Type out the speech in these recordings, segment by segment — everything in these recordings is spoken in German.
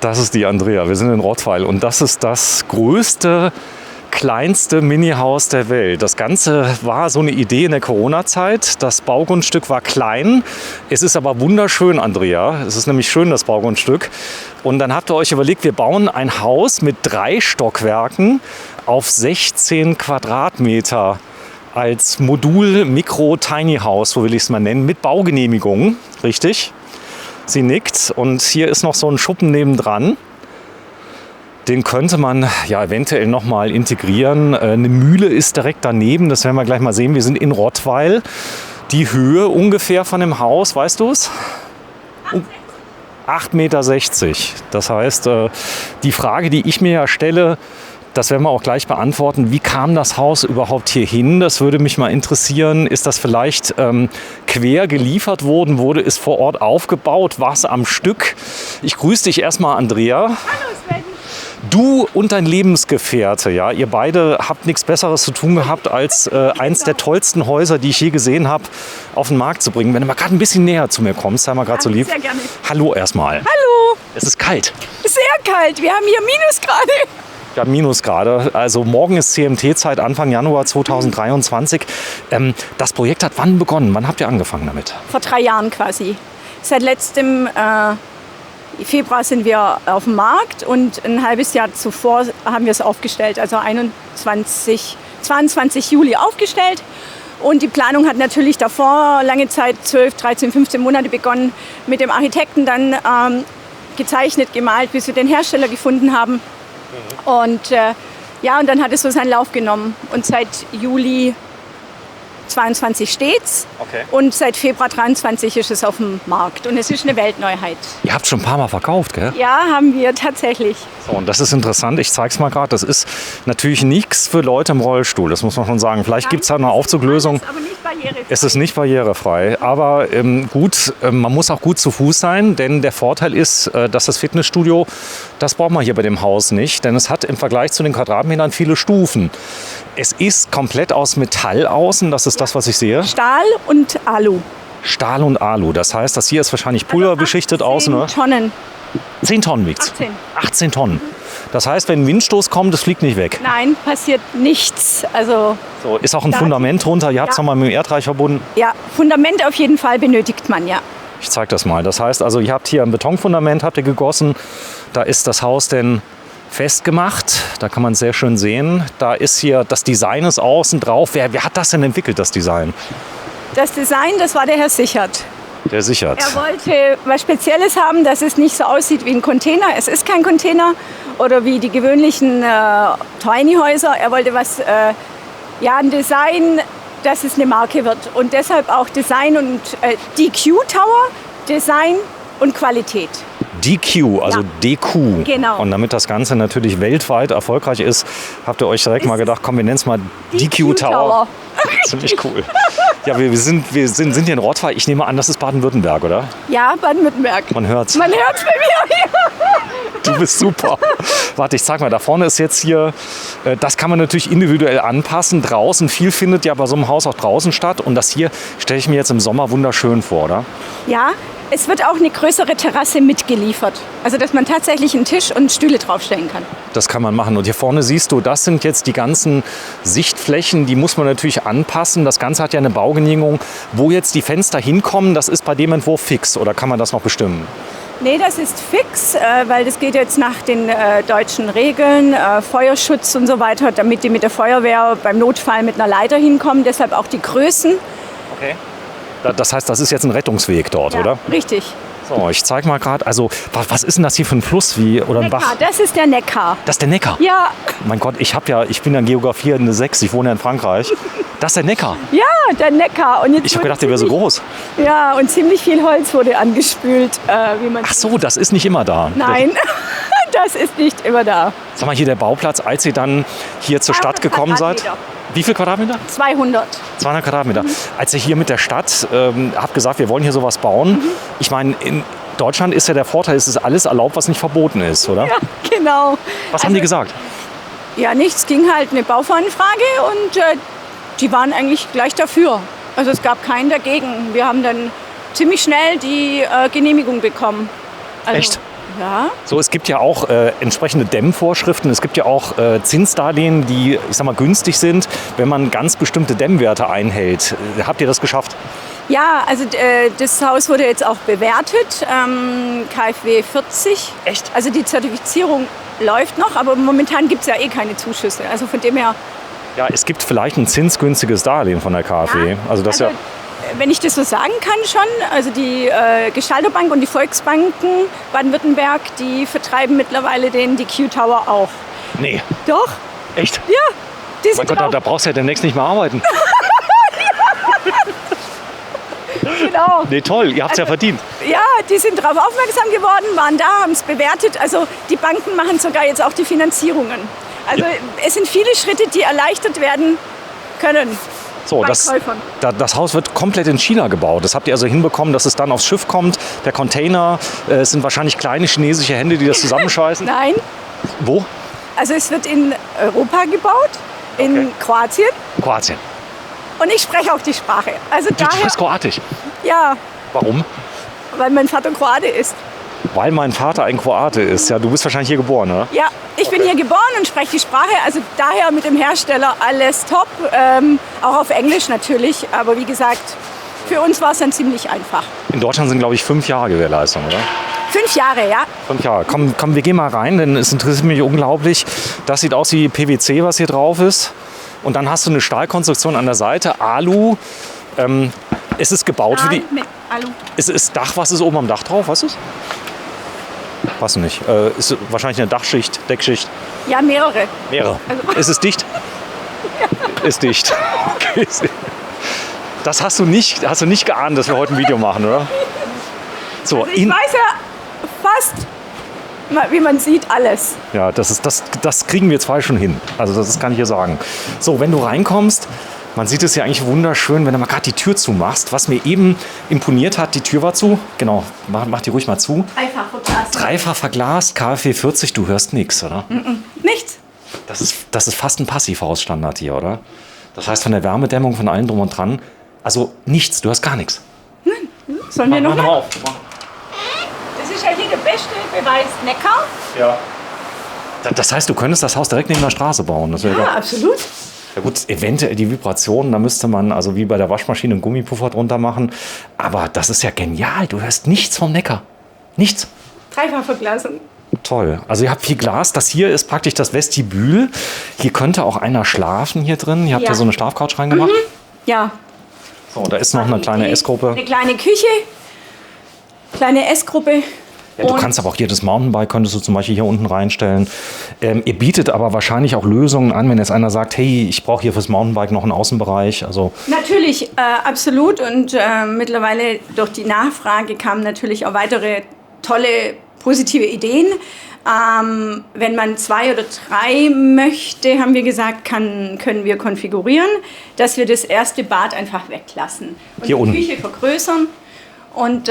Das ist die Andrea. Wir sind in Rottweil und das ist das größte, kleinste Mini-Haus der Welt. Das Ganze war so eine Idee in der Corona-Zeit. Das Baugrundstück war klein. Es ist aber wunderschön, Andrea. Es ist nämlich schön, das Baugrundstück. Und dann habt ihr euch überlegt, wir bauen ein Haus mit 3 Stockwerken auf 16 Quadratmeter als Modul-Mikro-Tiny-House, so will ich es mal nennen, mit Baugenehmigung. Richtig? Sie nickt und hier ist noch so ein Schuppen nebendran. Den könnte man ja eventuell noch mal integrieren. Eine Mühle ist direkt daneben, das werden wir gleich mal sehen. Wir sind in Rottweil. Die Höhe ungefähr von dem Haus, weißt du es? 8,60 Meter. Das heißt, die Frage, die ich mir ja stelle, das werden wir auch gleich beantworten. Wie kam das Haus überhaupt hier hin? Das würde mich mal interessieren. Ist das vielleicht quer geliefert worden? Wurde es vor Ort aufgebaut? War es am Stück? Ich grüße dich erstmal, Andrea. Hallo Sven. Du und dein Lebensgefährte, ja, ihr beide habt nichts Besseres zu tun gehabt, als eins der tollsten Häuser, die ich je gesehen habe, auf den Markt zu bringen. Wenn du mal gerade ein bisschen näher zu mir kommst, sei mal gerade so lieb. Sehr gerne. Hallo erstmal. Hallo. Es ist kalt. Sehr kalt. Wir haben hier Minusgrade. Ja, Minusgrade. Also morgen ist CMT-Zeit, Anfang Januar 2023. Das Projekt hat wann begonnen? Wann habt ihr angefangen damit? Vor 3 Jahren quasi. Seit letztem Februar sind wir auf dem Markt und ein halbes Jahr zuvor haben wir es aufgestellt. Also 22 Juli aufgestellt. Und die Planung hat natürlich davor lange Zeit, 12, 13, 15 Monate begonnen, mit dem Architekten dann gezeichnet, gemalt, bis wir den Hersteller gefunden haben. Und und dann hat es so seinen Lauf genommen. Und seit Juli 22 steht's. Okay. Und seit Februar 23 ist es auf dem Markt. Und es ist eine Weltneuheit. Ihr habt schon ein paar Mal verkauft, gell? Ja, haben wir tatsächlich. So, und das ist interessant. Ich zeige es mal gerade. Das ist natürlich nichts für Leute im Rollstuhl. Das muss man schon sagen. Vielleicht gibt es da eine Aufzuglösung. Aber nicht barrierefrei. Es ist nicht barrierefrei, aber gut, man muss auch gut zu Fuß sein, denn der Vorteil ist, dass das Fitnessstudio, das braucht man hier bei dem Haus nicht, denn es hat im Vergleich zu den Quadratmetern viele Stufen. Es ist komplett aus Metall außen, das ist das, was ich sehe. Stahl und Alu. Stahl und Alu, das heißt, das hier ist wahrscheinlich pulverbeschichtet außen, oder? 10 Tonnen. 10 Tonnen wiegt es. 18. 18 Tonnen. Das heißt, wenn ein Windstoß kommt, das fliegt nicht weg. Nein, passiert nichts. Also So, ist auch ein Fundament drunter, ihr habt es nochmal mit dem Erdreich verbunden. ja, Fundament auf jeden Fall benötigt man, ja. Ich zeige das mal. Das heißt also, ihr habt hier ein Betonfundament, habt ihr gegossen. Da ist das Haus denn festgemacht. Da kann man es sehr schön sehen. Da ist hier, das Design ist außen drauf. Wer hat das denn entwickelt, das Design? Das Design, das war der Herr Sichert. Der Sichert. Er wollte was Spezielles haben, dass es nicht so aussieht wie ein Container. Es ist kein Container oder wie die gewöhnlichen Tiny-Häuser. Er wollte ein Design, dass es eine Marke wird. Und deshalb auch Design und DQ Tower, Design und Qualität. DQ, also Ja. DQ. Genau. Und damit das Ganze natürlich weltweit erfolgreich ist, habt ihr euch direkt mal gedacht, komm, wir nennen es mal DQ Tower. Ziemlich cool. Ja, wir sind hier in Rottweil. Ich nehme an, das ist Baden-Württemberg, oder? Ja, Baden-Württemberg. Man hört's. Man hört's bei mir. Du bist super. Warte, ich zeig mal, da vorne ist jetzt hier, das kann man natürlich individuell anpassen. Draußen, viel findet ja bei so einem Haus auch draußen statt. Und das hier stelle ich mir jetzt im Sommer wunderschön vor, oder? Ja, es wird auch eine größere Terrasse mitgeliefert. Also, dass man tatsächlich einen Tisch und Stühle draufstellen kann. Das kann man machen. Und hier vorne siehst du, das sind jetzt die ganzen Sichtflächen, die muss man natürlich anpassen. Das Ganze hat ja eine Baugenehmigung. Wo jetzt die Fenster hinkommen, das ist bei dem Entwurf fix. Oder kann man das noch bestimmen? Nee, das ist fix, weil das geht jetzt nach den deutschen Regeln, Feuerschutz und so weiter, damit die mit der Feuerwehr beim Notfall mit einer Leiter hinkommen. Deshalb auch die Größen. Okay. Das heißt, das ist jetzt ein Rettungsweg dort, Ja, oder? richtig. So, ich zeige mal gerade, also was ist denn das hier für ein Fluss oder ein Bach? Neckar, das ist der Neckar. Das ist der Neckar? Ja, Mein Gott, ich bin ja Geografie eine 6, ich wohne ja in Frankreich. Das ist der Neckar. ja, der Neckar. Und jetzt Ich habe wurde gedacht, der wäre so groß. Ja, und ziemlich viel Holz wurde angespült, wie man. Ach so, das ist nicht immer da. Nein, das ist nicht immer da. Sag mal, hier der Bauplatz, als ihr dann hier zur Stadt gekommen seid. Quadratmeter. Wie viel Quadratmeter? 200. 200 Quadratmeter. Als ihr hier mit der Stadt habt gesagt, wir wollen hier sowas bauen. Ich meine, in Deutschland ist ja der Vorteil, es ist alles erlaubt, was nicht verboten ist, oder? Ja, genau. Was haben die gesagt? Ja, nichts, ging halt eine Bauvoranfrage und die waren eigentlich gleich dafür. Also es gab keinen dagegen. Wir haben dann ziemlich schnell die Genehmigung bekommen. Also, Echt? Ja. So, es gibt ja auch entsprechende Dämmvorschriften. Es gibt ja auch Zinsdarlehen, die, ich sag mal, günstig sind, wenn man ganz bestimmte Dämmwerte einhält. Habt ihr das geschafft? Ja, also das Haus wurde jetzt auch bewertet, KfW 40. Echt? Also die Zertifizierung läuft noch, aber momentan gibt es ja eh keine Zuschüsse. Also von dem her... Ja, es gibt vielleicht ein zinsgünstiges Darlehen von der KfW. Ja, Also das also, wenn ich das so sagen kann schon, also die Gestalterbank und die Volksbanken Baden-Württemberg, die vertreiben mittlerweile die Q-Tower auch. Nee, Doch? echt? Ja, die Mein sind Gott, da brauchst du ja demnächst nicht mehr arbeiten. genau. Nee, toll, ihr habt es ja verdient. Ja, die sind darauf aufmerksam geworden, waren da, haben es bewertet. Also die Banken machen sogar jetzt auch die Finanzierungen. Also es sind viele Schritte, die erleichtert werden können. So, das Haus wird komplett in China gebaut. Das habt ihr also hinbekommen, dass es dann aufs Schiff kommt. Der Container, es sind wahrscheinlich kleine chinesische Hände, die das zusammenscheißen. Nein, Wo? also es wird in Europa gebaut, in Kroatien. Kroatien. Und ich spreche auch die Sprache. Also Du daher, sprichst Kroatisch. ja, Warum? weil mein Vater Kroate ist. Weil mein Vater ein Kroate ist. Ja, du bist wahrscheinlich hier geboren, oder? Ja, ich bin hier geboren und spreche die Sprache. Also daher mit dem Hersteller alles top. Auch auf Englisch natürlich. Aber wie gesagt, für uns war es dann ziemlich einfach. In Deutschland sind, glaube ich, 5 Jahre Gewährleistung, oder? 5 Jahre, ja. 5 Jahre. Komm, wir gehen mal rein, denn es interessiert mich unglaublich. Das sieht aus wie PVC, was hier drauf ist. Und dann hast du eine Stahlkonstruktion an der Seite, Alu. Es ist gebaut für die... Nee, Alu. Ist das Dach, was ist oben am Dach drauf? Weißt du es? Weiß nicht. Ist wahrscheinlich eine Dachschicht, Deckschicht. Ja, mehrere. Mehrere. Also- Ist es dicht? Ist dicht. Okay. Das hast du nicht geahnt, dass wir heute ein Video machen, oder? So, Also ich weiß ja fast, wie man sieht, alles. ja, das kriegen wir 2 schon hin. Also das kann ich hier sagen. So, wenn du reinkommst, man sieht es ja eigentlich wunderschön, wenn du mal gerade die Tür zumachst. Was mir eben imponiert hat, die Tür war zu. Genau, mach die ruhig mal zu. Einfach verglast. Dreifach verglast, KfW 40, du hörst nichts, oder? Nichts. Das ist fast ein Passivhausstandard hier, oder? Das heißt von der Wärmedämmung, von allem drum und dran. Also nichts, du hörst gar nichts. Sollen wir noch Mach mal? auf. Das ist ja hier der beste Beweis. Neckar. Ja. Das heißt, du könntest das Haus direkt neben der Straße bauen. Das wäre Ja, absolut. ja gut, eventuell die Vibrationen, da müsste man also wie bei der Waschmaschine einen Gummipuffer drunter machen. Aber das ist ja genial, du hörst nichts vom Neckar. Nichts. Dreifachverglasung. Toll. Also ihr habt viel Glas. Das hier ist praktisch das Vestibül. Hier könnte auch einer schlafen hier drin. Ihr habt ja, Ja. so eine Schlafcouch reingemacht. Ja. So, da ist noch eine kleine Essgruppe. Eine kleine Küche. Kleine Essgruppe. Ja, du Und- kannst aber auch hier das Mountainbike, könntest du zum Beispiel hier unten reinstellen. Ihr bietet aber wahrscheinlich auch Lösungen an, wenn jetzt einer sagt, hey, ich brauche hier fürs Mountainbike noch einen Außenbereich. Also Natürlich, absolut. Und mittlerweile durch die Nachfrage kamen natürlich auch weitere tolle, positive Ideen. Wenn man 2 oder 3 möchte, haben wir gesagt, können wir konfigurieren, dass wir das erste Bad einfach weglassen und Hier die unten. Küche vergrößern. Und,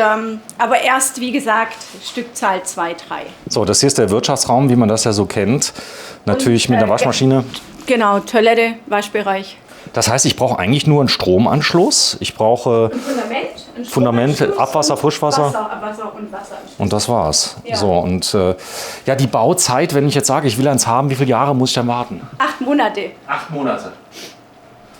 aber erst, wie gesagt, Stückzahl 2, 3. so, das hier ist der Wirtschaftsraum, wie man das ja so kennt. Natürlich mit einer Waschmaschine. Genau, Toilette, Waschbereich. Das heißt, ich brauche eigentlich nur einen Stromanschluss. Ich brauche Ein Fundament, Stromanschluss Abwasser, und Frischwasser. Abwasser und Wasser. Und das war's. Ja. So, und ja, die Bauzeit, wenn ich jetzt sage, ich will eins haben, wie viele Jahre muss ich dann warten? 8 Monate. 8 Monate.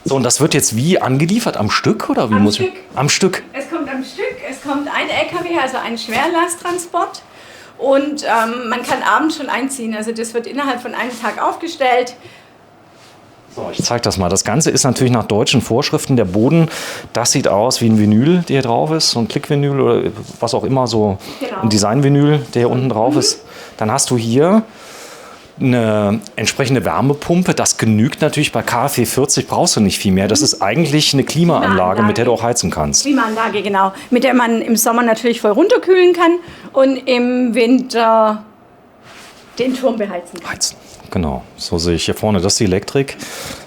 So, und das wird jetzt wie angeliefert? Am Stück oder wie Am muss Stück. ich? Am Stück. Es kommt am Stück, es kommt ein LKW, also ein Schwerlasttransport. Und man kann abends schon einziehen. Also das wird innerhalb von einem Tag aufgestellt. So, ich zeige das mal. Das Ganze ist natürlich nach deutschen Vorschriften. Der Boden, das sieht aus wie ein Vinyl, der hier drauf ist. So ein Klickvinyl oder was auch immer, so Genau. ein Designvinyl, der hier unten drauf ist. Dann hast du hier eine entsprechende Wärmepumpe. Das genügt natürlich. Bei KfW 40 brauchst du nicht viel mehr. Das ist eigentlich eine Klimaanlage, mit der du auch heizen kannst. Klimaanlage, genau. Mit der man im Sommer natürlich voll runterkühlen kann und im Winter den Turm beheizen kann. Heizen. Genau, so sehe ich hier vorne. Das ist die Elektrik.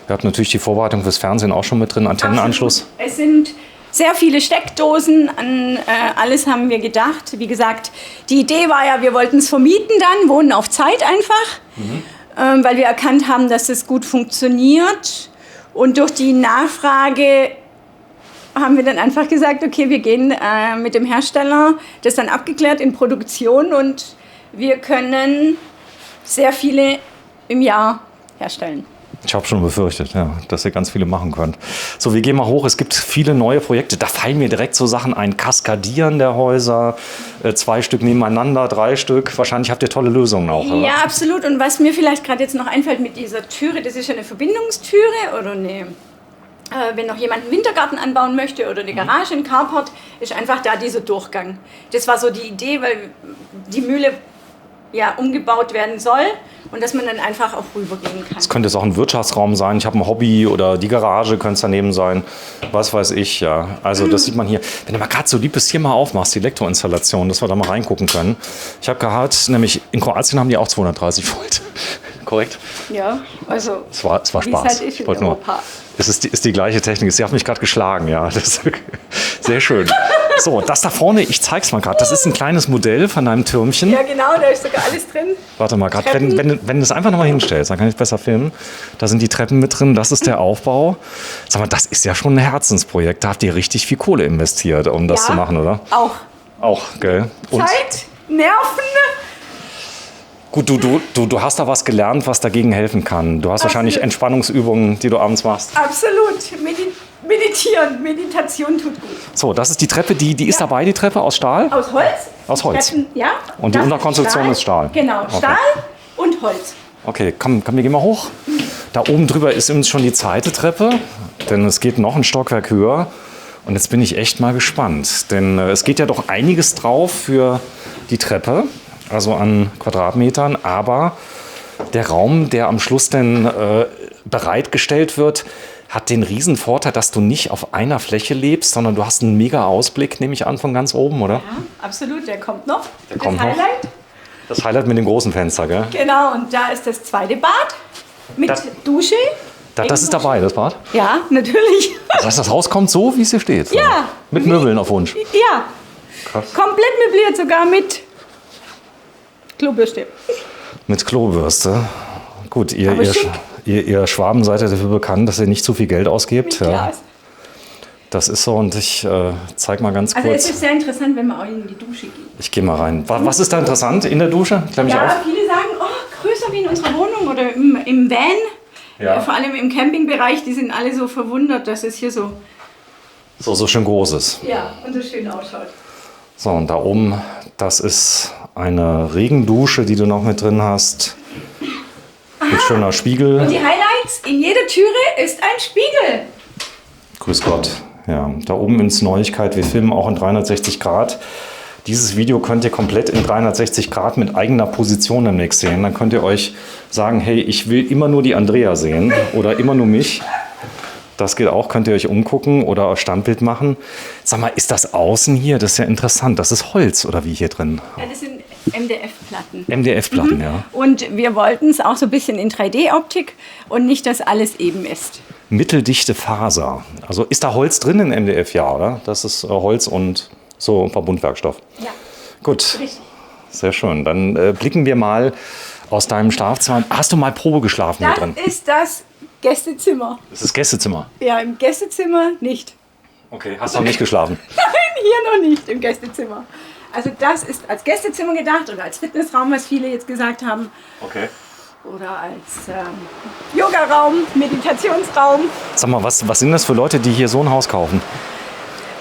Ihr habt natürlich die Vorbereitung fürs Fernsehen auch schon mit drin. Antennenanschluss. Absolut. Es sind sehr viele Steckdosen, an alles haben wir gedacht. Wie gesagt, die Idee war ja, wir wollten es vermieten dann, wohnen auf Zeit einfach, weil wir erkannt haben, dass es gut funktioniert. Und durch die Nachfrage haben wir dann einfach gesagt, okay, wir gehen mit dem Hersteller, das dann abgeklärt in Produktion und Wir können sehr viele im Jahr herstellen. Ich habe schon befürchtet, ja, dass ihr ganz viele machen könnt. So, wir gehen mal hoch. Es gibt viele neue Projekte. Da fallen mir direkt so Sachen ein. Kaskadieren der Häuser, 2 Stück nebeneinander, 3 Stück. Wahrscheinlich habt ihr tolle Lösungen auch. Oder? Ja, absolut. Und was mir vielleicht gerade jetzt noch einfällt mit dieser Türe, das ist ja eine Verbindungstüre oder eine, wenn noch jemand einen Wintergarten anbauen möchte oder eine Garage, ein Carport, ist einfach da dieser Durchgang. Das war so die Idee, weil die Mühle ja umgebaut werden soll und dass man dann einfach auch rübergehen kann. Es könnte jetzt auch ein Wirtschaftsraum sein. Ich habe ein Hobby oder die Garage könnte es daneben sein. Was weiß ich, ja. Also das sieht man hier. Wenn du mal gerade so lieb bist, hier mal aufmachst, die Elektroinstallation, dass wir da mal reingucken können. Ich habe gehört, nämlich in Kroatien haben die auch 230 Volt. Korrekt? Ja, also Es war Spaß. halt ist in Europa. Es ist die gleiche Technik. Sie hat mich gerade geschlagen, ja. Das ist sehr schön. So, das da vorne, ich zeig's mal gerade. Das ist ein kleines Modell von einem Türmchen. Ja, genau, da ist sogar alles drin. Warte mal, gerade wenn du es einfach nochmal hinstellst, dann kann ich besser filmen. Da sind die Treppen mit drin, das ist der Aufbau. Sag mal, das ist ja schon ein Herzensprojekt. Da habt ihr richtig viel Kohle investiert, um das zu machen, oder? Auch. Gell? Und Zeit, Nerven. gut, du hast da was gelernt, was dagegen helfen kann. Du hast wahrscheinlich Entspannungsübungen, die du abends machst. Absolut. Meditieren. Meditation tut gut. So, das ist die Treppe, die ist dabei, die Treppe aus Stahl? Aus Holz? Aus Holz. Treppen, ja. Und die Das Unterkonstruktion ist Stahl? Genau, Okay. Stahl und Holz. Okay, komm, wir gehen mal hoch. Da oben drüber ist übrigens schon die zweite Treppe, denn es geht noch ein Stockwerk höher. Und jetzt bin ich echt mal gespannt, denn es geht ja doch einiges drauf für die Treppe, also an Quadratmetern. Aber der Raum, der am Schluss dann bereitgestellt wird, hat den riesen Vorteil, dass du nicht auf einer Fläche lebst, sondern du hast einen mega Ausblick, nehme ich an, von ganz oben, oder? Ja, absolut, der kommt noch. Der kommt noch. Highlight. Das Highlight mit dem großen Fenster, gell? Genau, und da ist das zweite Bad mit Das- Dusche. Das ist dabei, das Bad. Ja, natürlich. Das heißt, das Haus kommt so, wie es hier steht. So. Ja. Mit Möbeln auf Wunsch. Ja, Krass. komplett möbliert, sogar mit Klobürste. Mit Klobürste. Gut, Aber schick. ihr Schwaben seid ja dafür bekannt, dass ihr nicht zu viel Geld ausgebt. Mit Ja. Glas. Das ist so und ich zeig mal ganz Also es kurz. ist sehr interessant, wenn man auch in die Dusche geht. Ich gehe mal rein. Was ist da interessant in der Dusche? Klär mich Ja, auf. viele sagen, oh, größer wie in unserer Wohnung oder im Van. Ja. Vor allem im Campingbereich, die sind alle so verwundert, dass es hier so, So schön groß ist. ja, und so schön ausschaut. So, und da oben, das ist eine Regendusche, die du noch mit drin hast. Mit schöner Und Spiegel. die Highlights, in jeder Türe ist ein Spiegel. Grüß Gott. Ja, da oben ins Neuigkeit. Wir filmen auch in 360 Grad. Dieses Video könnt ihr komplett in 360 Grad mit eigener Position demnächst sehen. Dann könnt ihr euch sagen, hey, ich will immer nur die Andrea sehen oder immer nur mich. Das geht auch, könnt ihr euch umgucken oder Standbild machen. Sag mal, ist das außen hier? Das ist ja interessant. Das ist Holz oder wie hier drin? Ja, das sind MDF-Platten. MDF-Platten, ja. Und wir wollten es auch so ein bisschen in 3D-Optik und nicht, dass alles eben ist. Mitteldichte Faser. Also ist da Holz drin in MDF? Ja, oder? Das ist Holz und so Verbundwerkstoff. Ja, Gut, richtig. sehr schön. Dann blicken wir mal aus deinem Schlafzimmer. Hast du mal Probe geschlafen hier Das drin? ist das Gästezimmer. Das ist das Gästezimmer. Ja, im Gästezimmer nicht. Okay, hast du noch nicht geschlafen? Nein, hier noch nicht im Gästezimmer. Also das ist als Gästezimmer gedacht oder als Fitnessraum, was viele jetzt gesagt haben. Okay. Oder als Yogaraum, Meditationsraum. Sag mal, was sind das für Leute, die hier so ein Haus kaufen?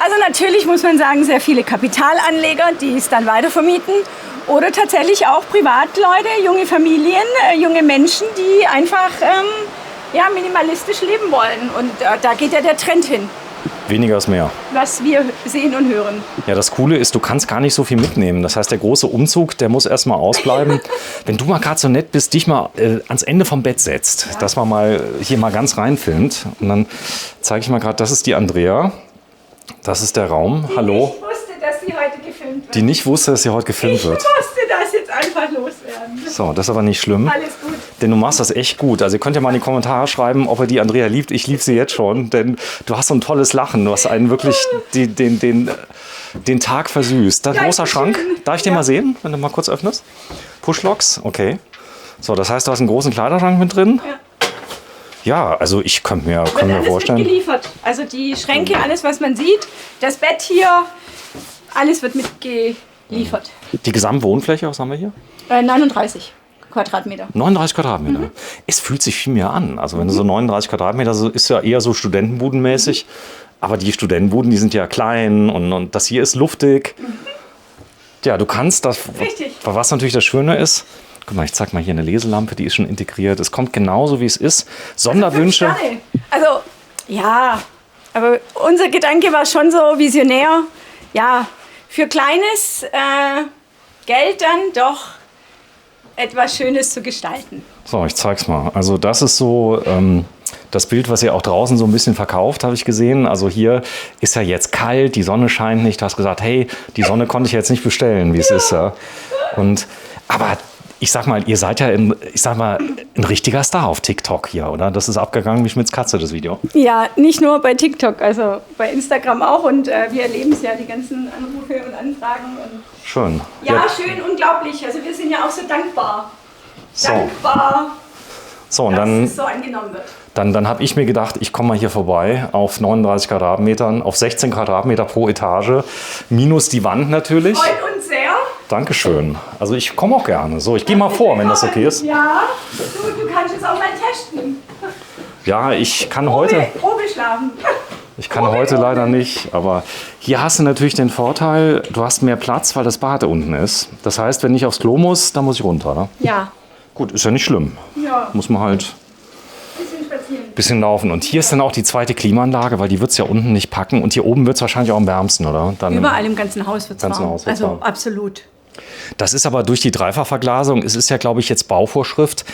Also natürlich muss man sagen, sehr viele Kapitalanleger, die es dann weitervermieten. Oder tatsächlich auch Privatleute, junge Familien, junge Menschen, die einfach ja, minimalistisch leben wollen. Und da geht ja der Trend hin, Weniger ist mehr. was wir sehen und hören. Ja, das Coole ist, du kannst gar nicht so viel mitnehmen. Das heißt, der große Umzug, der muss erstmal ausbleiben. Wenn du mal gerade so nett bist, dich mal ans Ende vom Bett setzt, dass man mal hier mal ganz reinfilmt. Und dann zeige ich mal gerade, das ist die Andrea. Das ist der Raum. Hallo. Ich wusste, dass sie heute gefilmt wird. Die nicht wusste, dass hier heute gefilmt Ich wird. musste das jetzt einfach loswerden. So, das ist aber nicht schlimm. Alles gut. Denn du machst das echt gut. Also ihr könnt ja mal in die Kommentare schreiben, ob ihr die Andrea liebt. Ich liebe sie jetzt schon, denn du hast so ein tolles Lachen. Du hast einen wirklich den Tag versüßt. Da ein großer Dankeschön. Schrank. Darf ich den Ja. mal sehen, wenn du mal kurz öffnest? Pushlocks, okay. So, das heißt, du hast einen großen Kleiderschrank mit drin. Ja. Ja, also ich könnte mir Wird alles vorstellen. mitgeliefert. Also die Schränke, alles was man sieht, das Bett hier, alles wird mitgeliefert. liefert. Die Gesamtwohnfläche, was haben wir hier? 39 Quadratmeter. 39 Quadratmeter. Es fühlt sich viel mehr an. Also wenn du so 39 Quadratmeter, so ist ja eher so studentenbudenmäßig. Aber die Studentenbuden, die sind ja klein und das hier ist luftig. Ja, du kannst das, Richtig. was natürlich das Schöne ist, guck mal, ich zeig mal hier eine Leselampe, die ist schon integriert. Es kommt genauso, wie es ist. Sonderwünsche. Also, ja, aber unser Gedanke war schon so visionär. Ja, für kleines Geld dann doch etwas Schönes zu gestalten. So, ich zeig's mal. Also das ist so das Bild, was ihr auch draußen so ein bisschen verkauft, habe ich gesehen. Also hier ist ja jetzt kalt, die Sonne scheint nicht. Du hast gesagt, hey, die Sonne konnte ich jetzt nicht bestellen, wie es ist. Ja. Aber ich sag mal, ihr seid ja ein richtiger Star auf TikTok hier, oder? Das ist abgegangen wie Schmitz Katze, das Video. Ja, nicht nur bei TikTok, also bei Instagram auch. Und wir erleben es ja, die ganzen Anrufe und Anfragen. Und schön. ja, schön, unglaublich. Also wir sind ja auch so dankbar. So. Dankbar, So, und dass dann, es so angenommen wird. dann habe ich mir gedacht, ich komme mal hier vorbei auf 39 Quadratmetern, auf 16 Quadratmeter pro Etage, minus die Wand natürlich. Freut uns sehr. Dankeschön. Also ich komme auch gerne. So, ich gehe mal vor, wenn das okay ist. Ja, du kannst es auch mal testen. Ja, ich kann heute Probeschlafen. leider nicht, aber hier hast du natürlich den Vorteil, du hast mehr Platz, weil das Bad unten ist. Das heißt, wenn ich aufs Klo muss, dann muss ich runter. Ne? Ja. Gut, ist ja nicht schlimm. Ja. Muss man halt Bisschen spazieren. bisschen laufen. Und hier ist dann auch die zweite Klimaanlage, weil die wird es ja unten nicht packen. Und hier oben wird es wahrscheinlich auch am wärmsten, oder? Dann, Überall im ganzen Haus wird es Ganzen warm. Haus wird's Also warm. absolut. Das ist aber durch die Dreifachverglasung, es ist ja, glaube ich, jetzt Bauvorschrift,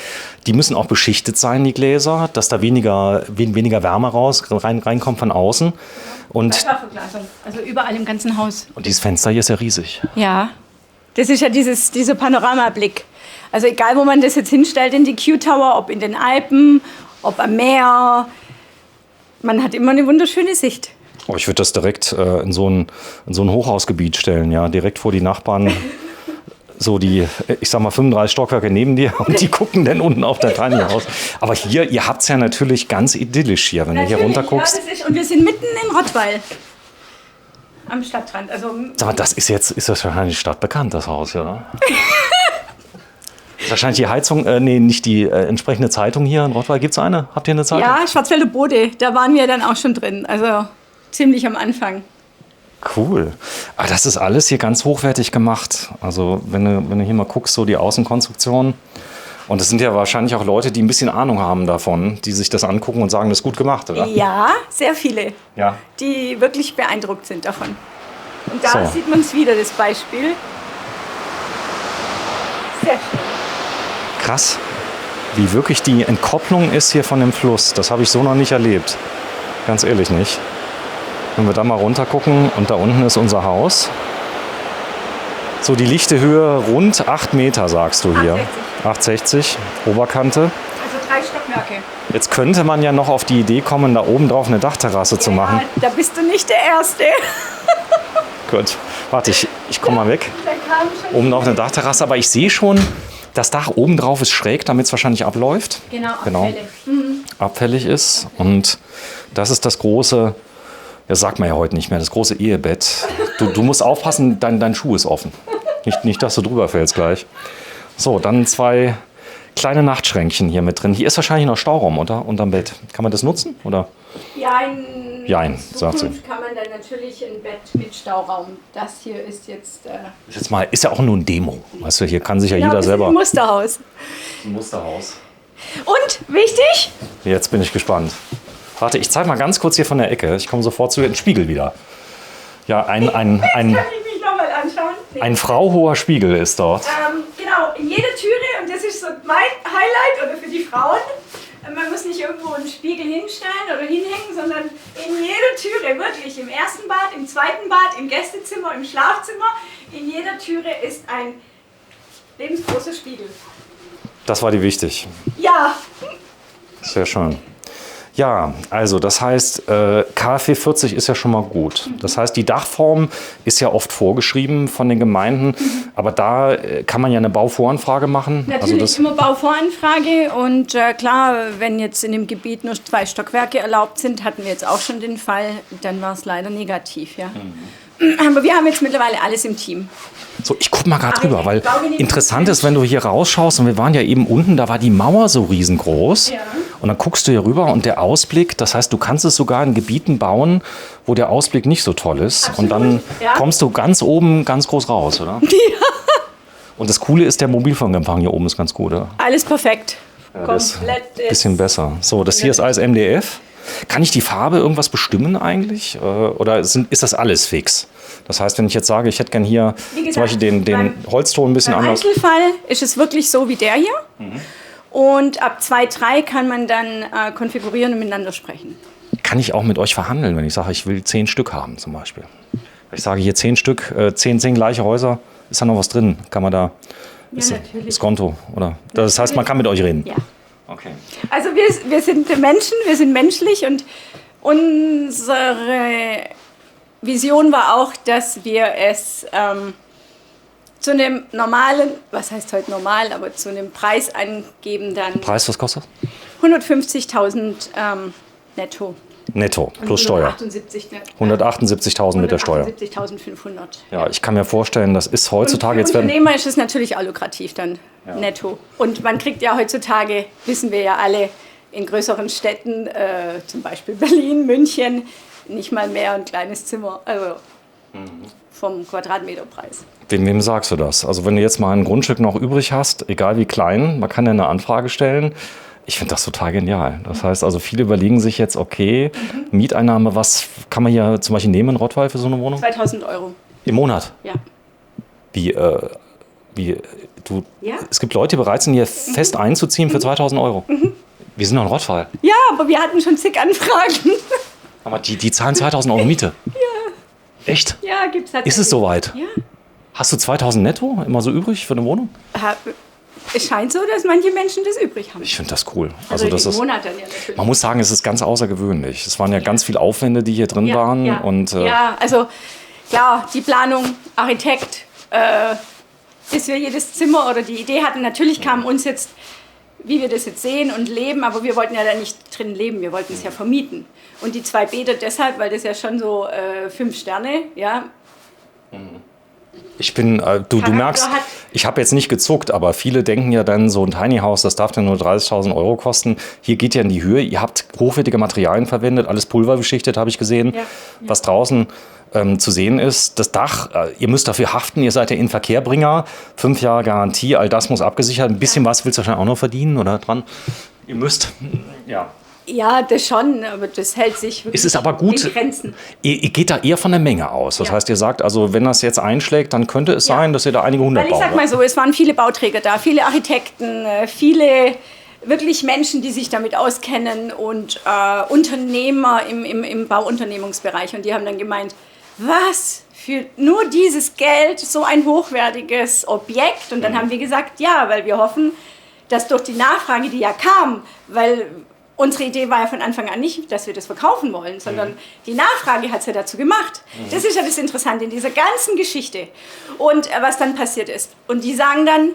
die müssen auch beschichtet sein, die Gläser, dass da weniger Wärme reinkommt von außen. Und Dreifachverglasung. Also überall im ganzen Haus. dieses Fenster hier ist ja riesig. Ja. Das ist ja dieser Panoramablick. Also egal, wo man das jetzt hinstellt in die Q-Tower, ob in den Alpen, ob am Meer, man hat immer eine wunderschöne Sicht. Oh, ich würde das direkt in so ein Hochhausgebiet stellen, ja, direkt vor die Nachbarn. So die, ich sag mal, 35 Stockwerke neben dir und die gucken dann unten auf der Tiny House. Aber hier, ihr habt es ja natürlich ganz idyllisch hier, wenn du hier runter guckst. Ja, das ist, und wir sind mitten in Rottweil. Am Stadtrand. Also, Sag mal, ist das wahrscheinlich stadtbekannt, das Haus, oder? Ist wahrscheinlich die Heizung, nicht die entsprechende Zeitung hier in Rottweil. Gibt es eine? Habt ihr eine Zeitung? ja, Schwarzwälder Bode, da waren wir dann auch schon drin. Also ziemlich am Anfang. Cool. Aber das ist alles hier ganz hochwertig gemacht. Also wenn du hier mal guckst, so die Außenkonstruktion. Und es sind ja wahrscheinlich auch Leute, die ein bisschen Ahnung haben davon, die sich das angucken und sagen, das ist gut gemacht, oder? Ja, sehr viele, Ja. die wirklich beeindruckt sind davon. Und da So. sieht man es wieder, das Beispiel. Sehr schön. Krass, wie wirklich die Entkopplung ist hier von dem Fluss. Das habe ich so noch nicht erlebt. Ganz ehrlich nicht. Wenn wir da mal runter gucken und da unten ist unser Haus. So die lichte Höhe rund 8 Meter, sagst du hier. 8,60 Oberkante. Also 3 Stockwerke. Jetzt könnte man ja noch auf die Idee kommen, da oben drauf eine Dachterrasse zu machen. Ja, da bist du nicht der Erste. Gut, warte, ich komme mal weg. Da kam schon Oben drauf eine Dachterrasse, aber ich sehe schon, das Dach oben drauf ist schräg, damit es wahrscheinlich abläuft. genau. Genau. Abfällig ist. Und das ist das große, das sagt man ja heute nicht mehr, das große Ehebett. Du musst aufpassen, dein Schuh ist offen. Nicht, dass du drüber fällst gleich. So, dann 2 kleine Nachtschränkchen hier mit drin. Hier ist wahrscheinlich noch Stauraum, oder? Unterm Bett. Kann man das nutzen? Oder? Ja, in Jein, sagt sie. Zukunft kann man dann natürlich ein Bett mit Stauraum. Das hier ist jetzt Ist ja auch nur ein Demo. Weißt du, hier kann sich ja genau, jeder das ist selber. ein Musterhaus. Ein Musterhaus. Und wichtig, Jetzt bin ich gespannt. Warte, ich zeige mal ganz kurz hier von der Ecke. Ich komme sofort zu dir. Ein Spiegel wieder. Ja, ein kann ich mich nochmal anschauen. Nee. frauhoher Spiegel ist dort. Genau, in jeder Türe, und das ist so mein Highlight oder für die Frauen, man muss nicht irgendwo einen Spiegel hinstellen oder hinhängen, sondern in jeder Türe, wirklich, im ersten Bad, im zweiten Bad, im Gästezimmer, im Schlafzimmer, in jeder Türe ist ein lebensgroßer Spiegel. Das war dir wichtig. Ja, Sehr schön. Ja, also das heißt, KfW 40 ist ja schon mal gut. Das heißt, die Dachform ist ja oft vorgeschrieben von den Gemeinden, aber da kann man ja eine Bauvoranfrage machen. natürlich immer Bauvoranfrage und klar, wenn jetzt in dem Gebiet nur 2 Stockwerke erlaubt sind, hatten wir jetzt auch schon den Fall, dann war es leider negativ, ja. Aber wir haben jetzt mittlerweile alles im Team. So, ich guck mal gerade Aber drüber, weil glaube, die interessant ist, wenn du hier rausschaust und wir waren ja eben unten, da war die Mauer so riesengroß. Ja. Und dann guckst du hier rüber und der Ausblick, das heißt, du kannst es sogar in Gebieten bauen, wo der Ausblick nicht so toll ist. Absolut, Und dann ja. kommst du ganz oben ganz groß raus, oder? Ja. Und das Coole ist, der Mobilfunkempfang hier oben ist ganz gut, oder? Alles perfekt. Ja, das ist Komplett. ein bisschen besser. So, das hier ist alles MDF. Kann ich die Farbe irgendwas bestimmen eigentlich? Oder ist das alles fix? Das heißt, wenn ich jetzt sage, ich hätte gern hier Wie gesagt, zum Beispiel den Holzton ein bisschen Beim anders. Einzelfall ist es wirklich so wie der hier. Und ab 2, 3 kann man dann konfigurieren und miteinander sprechen. Kann ich auch mit euch verhandeln, wenn ich sage, ich will 10 Stück haben zum Beispiel? Ich sage hier 10 Stück, 10 gleiche Häuser, ist da noch was drin? Kann man da, ist natürlich. das Konto? Oder? Das heißt, man kann mit euch reden? Ja. Okay. Also wir sind Menschen, wir sind menschlich und unsere Vision war auch, dass wir es zu einem normalen, was heißt heute normal, aber zu einem Preis angeben dann Preis, was kostet? 150.000 netto. Netto, plus Steuer. 178.000 mit der Steuer. 178.500. Ja, ich kann mir vorstellen, das ist heutzutage Und jetzt für werden. Unternehmer ist es natürlich auch lukrativ dann, netto. Und man kriegt ja heutzutage, wissen wir ja alle, in größeren Städten, zum Beispiel Berlin, München, nicht mal mehr ein kleines Zimmer, also vom Quadratmeterpreis. Wem sagst du das? Also wenn du jetzt mal ein Grundstück noch übrig hast, egal wie klein, man kann ja eine Anfrage stellen. Ich finde das total genial. Das heißt also, viele überlegen sich jetzt, okay, Mieteinnahme, was kann man hier zum Beispiel nehmen in Rottweil für so eine Wohnung? 2.000 Euro. Im Monat? Ja. Wie du, Ja. es gibt Leute, die bereit sind, hier fest einzuziehen für 2.000 Euro. Wir sind doch in Rottweil. Ja, aber wir hatten schon zig Anfragen. Aber die zahlen 2.000 Euro Miete. Ja. Echt? Ja, gibt's tatsächlich. Ist es soweit? Ja. Hast du 2.000 netto immer so übrig für eine Wohnung? Es scheint so, dass manche Menschen das übrig haben. Ich finde das cool. Also das im ist, Monat dann ja natürlich. man muss sagen, es ist ganz außergewöhnlich. Es waren ja ganz viele Aufwände, die hier drin waren. Ja, Und, ja, also klar, die Planung, Architekt, bis wir jedes Zimmer oder die Idee hatten, natürlich kam uns jetzt, wie wir das jetzt sehen und leben, aber wir wollten ja da nicht drin leben, wir wollten es ja vermieten. Und die 2 Bäder deshalb, weil das ja schon so 5 Sterne, ja. Ich bin, du merkst, hat. ich habe jetzt nicht gezuckt, aber viele denken ja dann, so ein Tiny House, das darf dann nur 30.000 Euro kosten. Hier geht ja in die Höhe. Ihr habt hochwertige Materialien verwendet, alles pulverbeschichtet, habe ich gesehen. Ja. Was draußen zu sehen ist, das Dach, ihr müsst dafür haften, ihr seid der Inverkehrbringer, 5 Jahre Garantie, all das muss abgesichert. Ein bisschen was willst du wahrscheinlich auch noch verdienen, oder dran? Ihr müsst, ja. Ja, das schon, aber das hält sich wirklich Es ist aber gut, in Grenzen. ihr geht da eher von der Menge aus. Das Ja. heißt, ihr sagt, also wenn das jetzt einschlägt, dann könnte es sein, dass ihr da einige hundert Weil ich baut. sag mal so, es waren viele Bauträger da, viele Architekten, viele wirklich Menschen, die sich damit auskennen und Unternehmer im Bauunternehmungsbereich. Und die haben dann gemeint, was für nur dieses Geld so ein hochwertiges Objekt? Und dann haben wir gesagt, ja, weil wir hoffen, dass durch die Nachfrage, die ja kam, weil unsere Idee war ja von Anfang an nicht, dass wir das verkaufen wollen, sondern die Nachfrage hat es ja dazu gemacht. Das ist ja das Interessante in dieser ganzen Geschichte. Und was dann passiert ist. Und die sagen dann,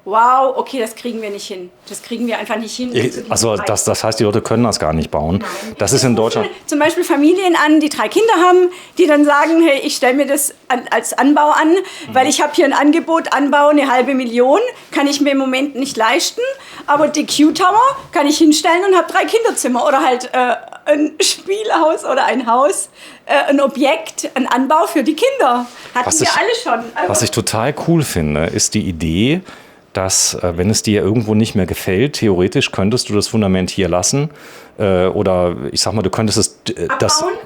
wow, okay, das kriegen wir nicht hin. Das kriegen wir einfach nicht hin. Also das heißt, die Leute können das gar nicht bauen. Nein. Das ist in Deutschland. Zum Beispiel Familien an, die 3 Kinder haben, die dann sagen, hey, ich stelle mir das als Anbau an, weil ich habe hier ein Angebot, Anbau 500.000, kann ich mir im Moment nicht leisten, aber die Q-Tower kann ich hinstellen und habe 3 Kinderzimmer oder halt ein Spielhaus oder ein Haus, ein Objekt, ein Anbau für die Kinder. Hatten wir alle schon. Also, Was ich total cool finde, ist die Idee, dass, wenn es dir irgendwo nicht mehr gefällt, theoretisch könntest du das Fundament hier lassen. Oder ich sag mal, du könntest es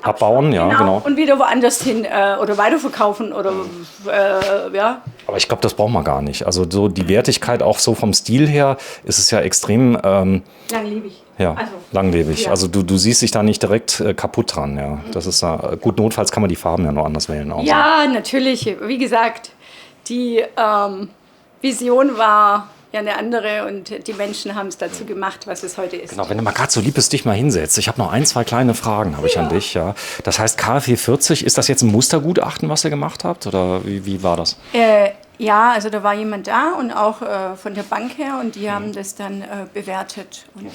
abbauen, ja, genau. Und wieder woanders hin oder weiterverkaufen oder ja. Aber ich glaube, das braucht man gar nicht. Also so die Wertigkeit auch so vom Stil her ist es ja extrem Langlebig. ja, Also, langlebig. ja. Also du siehst dich da nicht direkt kaputt dran. Ja. Das ist gut, notfalls kann man die Farben ja noch anders wählen. Auch Ja, natürlich. Wie gesagt, die Vision war ja eine andere und die Menschen haben es dazu gemacht, was es heute ist. Genau, wenn du mal gerade so lieb bist, dich mal hinsetzt. Ich habe noch 1, 2 kleine Fragen habe ich an dich. Ja. Das heißt KfW 40, ist das jetzt ein Mustergutachten, was ihr gemacht habt? Oder wie war das? Ja, also da war jemand da und auch von der Bank her und die haben das dann bewertet. Und,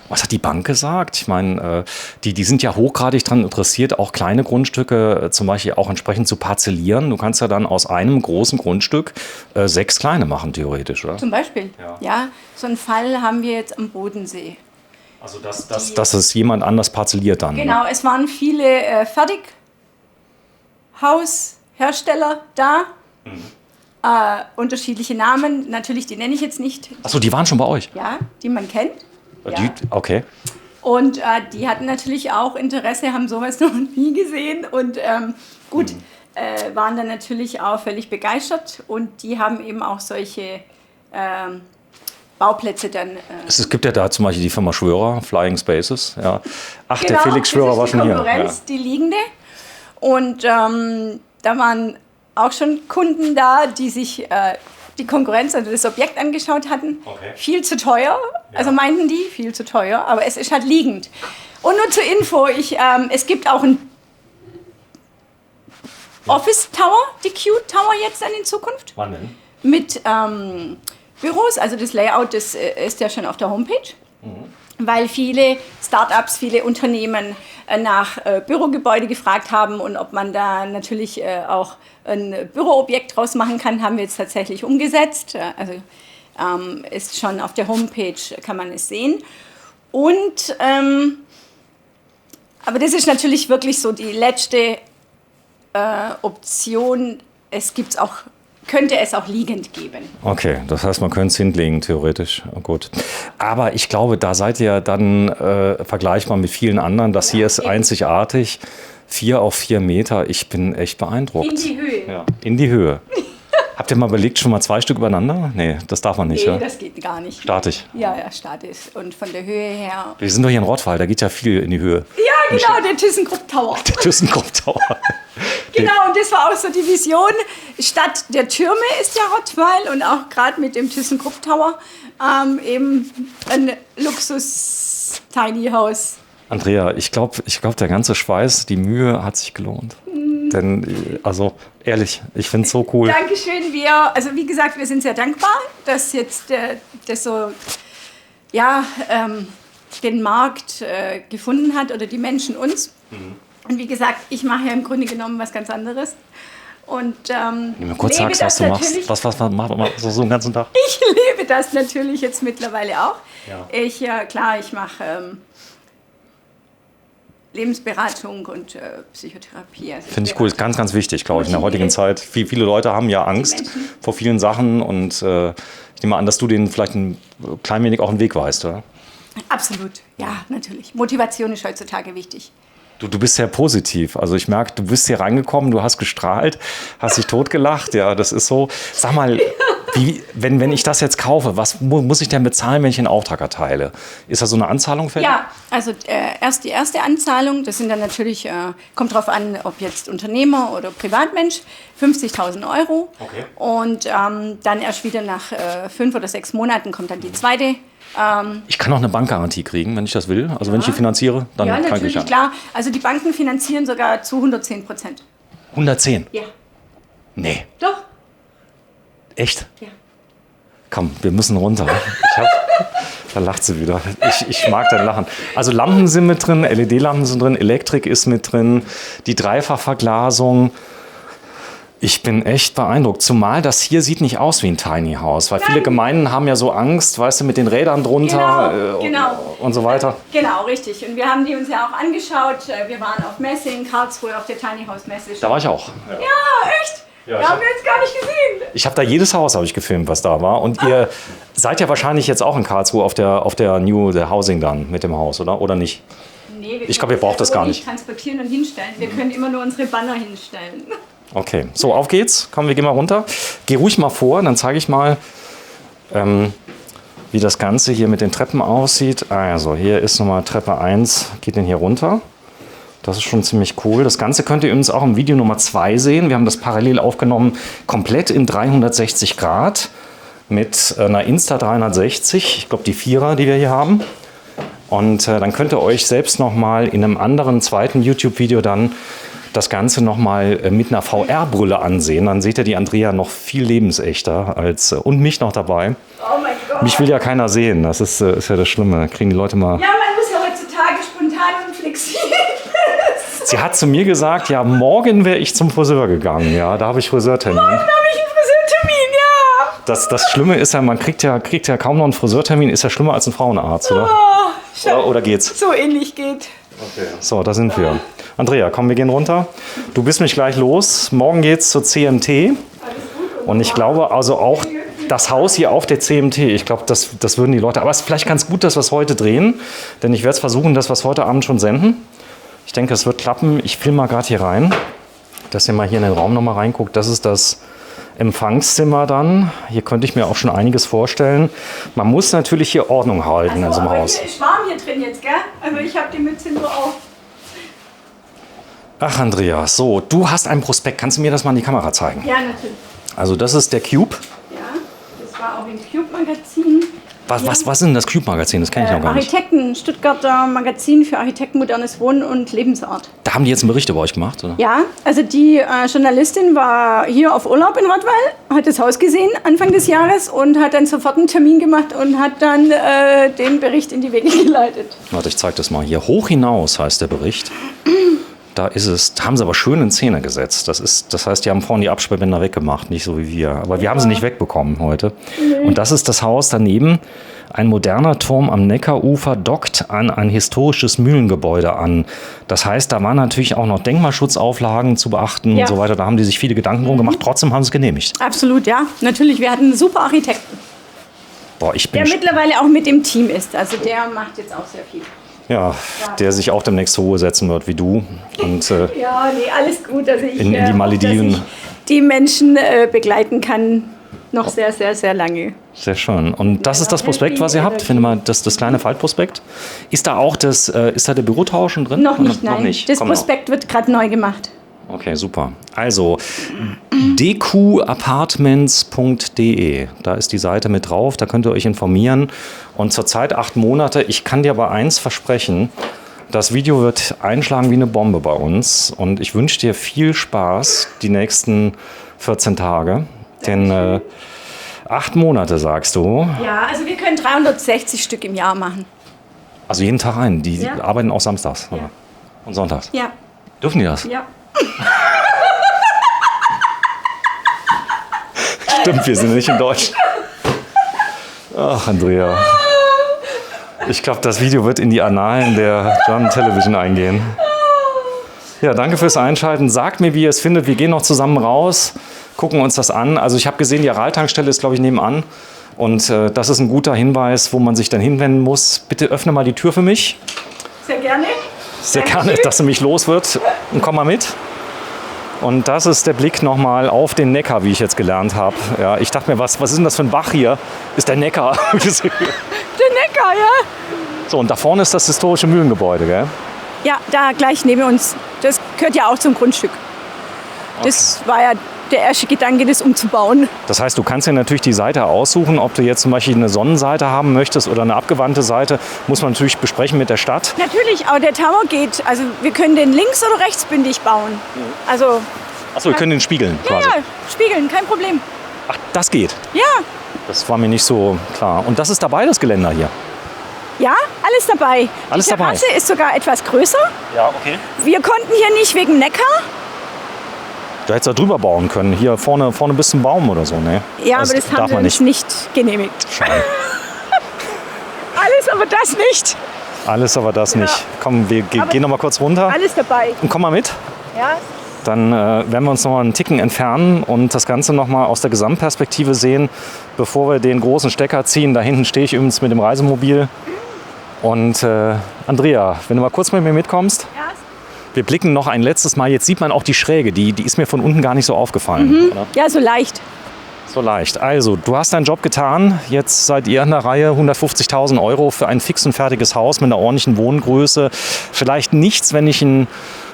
Was hat die Bank gesagt? Ich meine, die sind ja hochgradig daran interessiert, auch kleine Grundstücke zum Beispiel auch entsprechend zu parzellieren. Du kannst ja dann aus einem großen Grundstück 6 kleine machen, theoretisch, oder? Zum Beispiel. Ja, so einen Fall haben wir jetzt am Bodensee. Also dass es jemand anders parzelliert dann. Genau, es waren viele Fertighaushersteller da. Unterschiedliche Namen, natürlich, die nenne ich jetzt nicht. Achso, die waren schon bei euch? Ja, die man kennt. Die, okay. Und die hatten natürlich auch Interesse, haben sowas noch nie gesehen und waren dann natürlich auch völlig begeistert und die haben eben auch solche Bauplätze dann. Es gibt ja da zum Beispiel die Firma Schwörer, Flying Spaces. Ja. Ach, genau, der Felix Schwörer war schon hier. Konkurrenz, die liegende. Und da waren auch schon Kunden da, die sich die Konkurrenz, also das Objekt angeschaut hatten. Okay. Viel zu teuer, also meinten die, viel zu teuer, aber es ist halt liegend. Und nur zur Info, es gibt auch einen Office Tower, die Q Tower jetzt dann in Zukunft. Wann denn? Mit Büros, also das Layout, das ist ja schon auf der Homepage. Weil viele Start-ups, viele Unternehmen nach Bürogebäude gefragt haben und ob man da natürlich auch ein Büroobjekt draus machen kann, haben wir jetzt tatsächlich umgesetzt. Also ist schon auf der Homepage, kann man es sehen. Und aber das ist natürlich wirklich so die letzte Option. Könnte es auch liegend geben. Okay, das heißt, man könnte es hinlegen, theoretisch. Gut. Aber ich glaube, da seid ihr dann vergleichbar mit vielen anderen. Das hier ist einzigartig. 4 auf 4 Meter. Ich bin echt beeindruckt. In die Höhe. Ja, in die Höhe. Habt ihr mal überlegt, schon mal 2 Stück übereinander? Nee, das darf man nicht. Nee, ja? das geht gar nicht. Statisch. Ja, statisch. Und von der Höhe her. Wir sind doch hier in Rottweil, da geht ja viel in die Höhe. Ja, genau, der ThyssenKrupp Tower. Der ThyssenKrupp Tower. Genau, und das war auch so die Vision. Statt der Türme ist ja Rottweil und auch gerade mit dem ThyssenKrupp Tower eben ein Luxus-Tiny House. Andrea, ich glaube, der ganze Schweiß, die Mühe hat sich gelohnt. Denn, also ehrlich, ich finde es so cool. Dankeschön. Also wie gesagt, wir sind sehr dankbar, dass jetzt das so, den Markt gefunden hat oder die Menschen uns. Und wie gesagt, ich mache ja im Grunde genommen was ganz anderes. Und wenn du mir kurz sagst, was du machst. Was machst du so den ganzen Tag? Ich lebe das natürlich jetzt mittlerweile auch. Ja. Ich mache Lebensberatung und Psychotherapie. Also finde ich cool, ist ganz, ganz wichtig, glaube ich, in der heutigen Zeit. Viele Leute haben ja Angst vor vielen Sachen und ich nehme an, dass du denen vielleicht ein klein wenig auch einen Weg weißt, oder? Absolut, ja, natürlich. Motivation ist heutzutage wichtig. Du bist sehr positiv. Also ich merke, du bist hier reingekommen, du hast gestrahlt, hast dich totgelacht. Ja, das ist so. Sag mal, wenn ich das jetzt kaufe, was muss ich denn bezahlen, wenn ich einen Auftrag erteile? Ist da so eine Anzahlung fällig? Ja, also erst die erste Anzahlung, das sind dann natürlich, kommt drauf an, ob jetzt Unternehmer oder Privatmensch, 50.000 €. Okay. Und dann erst wieder nach 5 oder 6 Monaten kommt dann die zweite. Ich kann auch eine Bankgarantie kriegen, wenn ich das will. Also wenn ich die finanziere, dann ja, kann ich natürlich, klar. Also die Banken finanzieren sogar zu 110%. 110? Ja. Nee. Doch. Echt? Ja. Komm, wir müssen runter. Da lacht sie wieder. Ich mag dein Lachen. Also Lampen sind mit drin, LED-Lampen sind drin, Elektrik ist mit drin, die Dreifachverglasung. Ich bin echt beeindruckt. Zumal das hier sieht nicht aus wie ein Tiny House. Weil viele Gemeinden haben ja so Angst, weißt du, mit den Rädern drunter und so weiter. Genau, richtig. Und wir haben die uns ja auch angeschaut. Wir waren auf Messe in Karlsruhe, auf der Tiny House Messe. Da war ich auch. Ja, echt? Ja, haben wir jetzt gar nicht gesehen. Ich habe da jedes Haus habe ich gefilmt, was da war. Und ihr seid ja wahrscheinlich jetzt auch in Karlsruhe auf der New Housing dann mit dem Haus, oder? Oder nicht? Nee, ich glaube, ihr braucht das gar nicht. Transportieren und hinstellen. Wir können immer nur unsere Banner hinstellen. Okay, so auf geht's. Komm, wir gehen mal runter. Geh ruhig mal vor, dann zeige ich mal, wie das Ganze hier mit den Treppen aussieht. Also hier ist nochmal Treppe 1, geht denn hier runter. Das ist schon ziemlich cool. Das Ganze könnt ihr übrigens auch im Video Nummer 2 sehen. Wir haben das parallel aufgenommen, komplett in 360 Grad mit einer Insta360. Ich glaube, die 4er, die wir hier haben. Und dann könnt ihr euch selbst nochmal in einem anderen zweiten YouTube-Video dann das Ganze nochmal mit einer VR-Brille ansehen. Dann seht ihr die Andrea noch viel lebensechter und mich noch dabei. Oh mein Gott. Mich will ja keiner sehen, das ist ja das Schlimme. Kriegen die Leute mal... Ja, man muss ja heutzutage spontan und flexibel. Sie hat zu mir gesagt, ja, morgen wäre ich zum Friseur gegangen. Ja, da habe ich Friseurtermin. Morgen habe ich einen Friseurtermin, ja. Das Schlimme ist ja, man kriegt ja kaum noch einen Friseurtermin. Ist ja schlimmer als ein Frauenarzt, oder? Oder geht's? So ähnlich geht. Okay. So, da sind wir. Andrea, komm, wir gehen runter. Du bist mich gleich los. Morgen geht's zur CMT. Und ich glaube also auch das Haus hier auf der CMT, ich glaube, das würden die Leute... Aber es ist vielleicht ganz gut, dass wir es heute drehen. Denn ich werde es versuchen, dass wir es heute Abend schon senden. Ich denke, es wird klappen. Ich filme mal gerade hier rein, dass ihr mal hier in den Raum nochmal reinguckt. Das ist das Empfangszimmer dann. Hier könnte ich mir auch schon einiges vorstellen. Man muss natürlich hier Ordnung halten in so einem Haus. Es ist warm hier drin jetzt, gell? Also ich habe die Mütze nur auf. Ach, Andrea, so, du hast einen Prospekt. Kannst du mir das mal in die Kamera zeigen? Ja, natürlich. Also das ist der Cube. Ja, das war auch im Cube-Magazin. Was ist denn das Cube-Magazin? Das kenne ich noch gar nicht. Architekten, Stuttgarter Magazin für Architekten, modernes Wohnen und Lebensart. Da haben die jetzt einen Bericht über euch gemacht, oder? Ja, also die Journalistin war hier auf Urlaub in Rottweil, hat das Haus gesehen Anfang des Jahres und hat dann sofort einen Termin gemacht und hat dann den Bericht in die Wege geleitet. Warte, ich zeige das mal hier. Hoch hinaus heißt der Bericht. Da ist es, da haben sie aber schön in Szene gesetzt. Das heißt, die haben vorhin die Absperrbänder weggemacht, nicht so wie wir. Aber wir haben sie nicht wegbekommen heute. Nee. Und das ist das Haus daneben. Ein moderner Turm am Neckarufer dockt an ein historisches Mühlengebäude an. Das heißt, da waren natürlich auch noch Denkmalschutzauflagen zu beachten und so weiter. Da haben die sich viele Gedanken drum gemacht. Trotzdem haben sie es genehmigt. Absolut, ja. Natürlich, wir hatten einen super Architekten. Boah, der mittlerweile auch mit dem Team ist. Also der macht jetzt auch sehr viel. Ja, der sich auch demnächst zur Ruhe setzen wird, wie du. Und, ja, nee, alles gut. Also ich, in die Malediven. Dass ich die Menschen begleiten kann, noch sehr, sehr, sehr lange. Sehr schön. Und das ist das Prospekt, was ihr habt? Finde mal, das kleine Faltprospekt. Ist da auch ist da der Bürotausch schon drin? Noch nicht, nein. Noch nicht. Das Prospekt wird gerade neu gemacht. Okay, super. Also dqapartments.de, da ist die Seite mit drauf, da könnt ihr euch informieren. Und zurzeit 8 Monate. Ich kann dir aber eins versprechen, das Video wird einschlagen wie eine Bombe bei uns. Und ich wünsche dir viel Spaß die nächsten 14 Tage. Denn 8 Monate, sagst du. Ja, also wir können 360 Stück im Jahr machen. Also jeden Tag ein. Die arbeiten auch samstags ja. Und sonntags. Ja. Dürfen die das? Ja. Stimmt, wir sind nicht in Deutschland. Ach, Andrea. Ich glaube, das Video wird in die Annalen der German Television eingehen. Ja, danke fürs Einschalten. Sagt mir, wie ihr es findet. Wir gehen noch zusammen raus, gucken uns das an. Also ich habe gesehen, die Aral-Tankstelle ist, glaube ich, nebenan. Und das ist ein guter Hinweis, wo man sich dann hinwenden muss. Bitte öffne mal die Tür für mich. Sehr gerne. Sehr gerne, dass sie mich los wird. Und komm mal mit. Und das ist der Blick nochmal auf den Neckar, wie ich jetzt gelernt habe. Ja, ich dachte mir, was ist denn das für ein Bach hier? Ist der Neckar. Der Neckar, ja. So, und da vorne ist das historische Mühlengebäude, gell? Ja, da gleich neben uns. Das gehört ja auch zum Grundstück. Okay. Das war ja der erste Gedanke, das umzubauen. Das heißt, du kannst dir natürlich die Seite aussuchen, ob du jetzt zum Beispiel eine Sonnenseite haben möchtest oder eine abgewandte Seite, muss man natürlich besprechen mit der Stadt. Natürlich, aber der Tower geht. Also wir können den links- oder rechtsbündig bauen. Also, achso, wir können den spiegeln quasi. Ja, spiegeln, kein Problem. Ach, das geht? Ja. Das war mir nicht so klar. Und das ist dabei, das Geländer hier? Ja, alles dabei. Alles die Terrasse ist sogar etwas größer. Ja, okay. Wir konnten hier nicht wegen Neckar. Da hättest du drüber bauen können. Hier vorne bis zum Baum oder so, ne? Ja, aber das haben wir uns nicht genehmigt. Schade. Alles, aber das nicht. Alles, aber das nicht. Komm, wir gehen noch mal kurz runter. Alles dabei. Und komm mal mit. Ja. Dann werden wir uns noch mal einen Ticken entfernen und das Ganze noch mal aus der Gesamtperspektive sehen, bevor wir den großen Stecker ziehen. Da hinten stehe ich übrigens mit dem Reisemobil. Und Andrea, wenn du mal kurz mit mir mitkommst. Ja. Wir blicken noch ein letztes Mal. Jetzt sieht man auch die Schräge. Die ist mir von unten gar nicht so aufgefallen. Oder? Ja, so leicht. So leicht. Also, du hast deinen Job getan. Jetzt seid ihr in der Reihe. 150.000 € für ein fix und fertiges Haus mit einer ordentlichen Wohngröße. Vielleicht nichts, wenn ich einen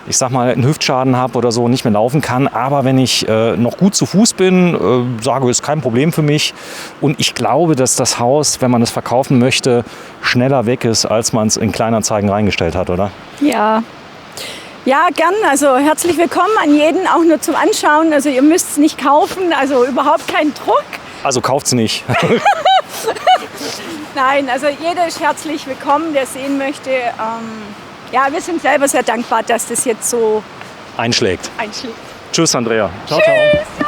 Hüftschaden habe oder so, nicht mehr laufen kann. Aber wenn ich noch gut zu Fuß bin, sage, ist kein Problem für mich. Und ich glaube, dass das Haus, wenn man es verkaufen möchte, schneller weg ist, als man es in Kleinanzeigen reingestellt hat, oder? Ja. Ja, gern. Also herzlich willkommen an jeden, auch nur zum Anschauen. Also ihr müsst es nicht kaufen, also überhaupt kein Druck. Also kauft's nicht. Nein, also jeder ist herzlich willkommen, der sehen möchte. Ja, wir sind selber sehr dankbar, dass das jetzt so Einschlägt. einschlägt. Tschüss, Andrea. Ciao, Tschüss. ciao.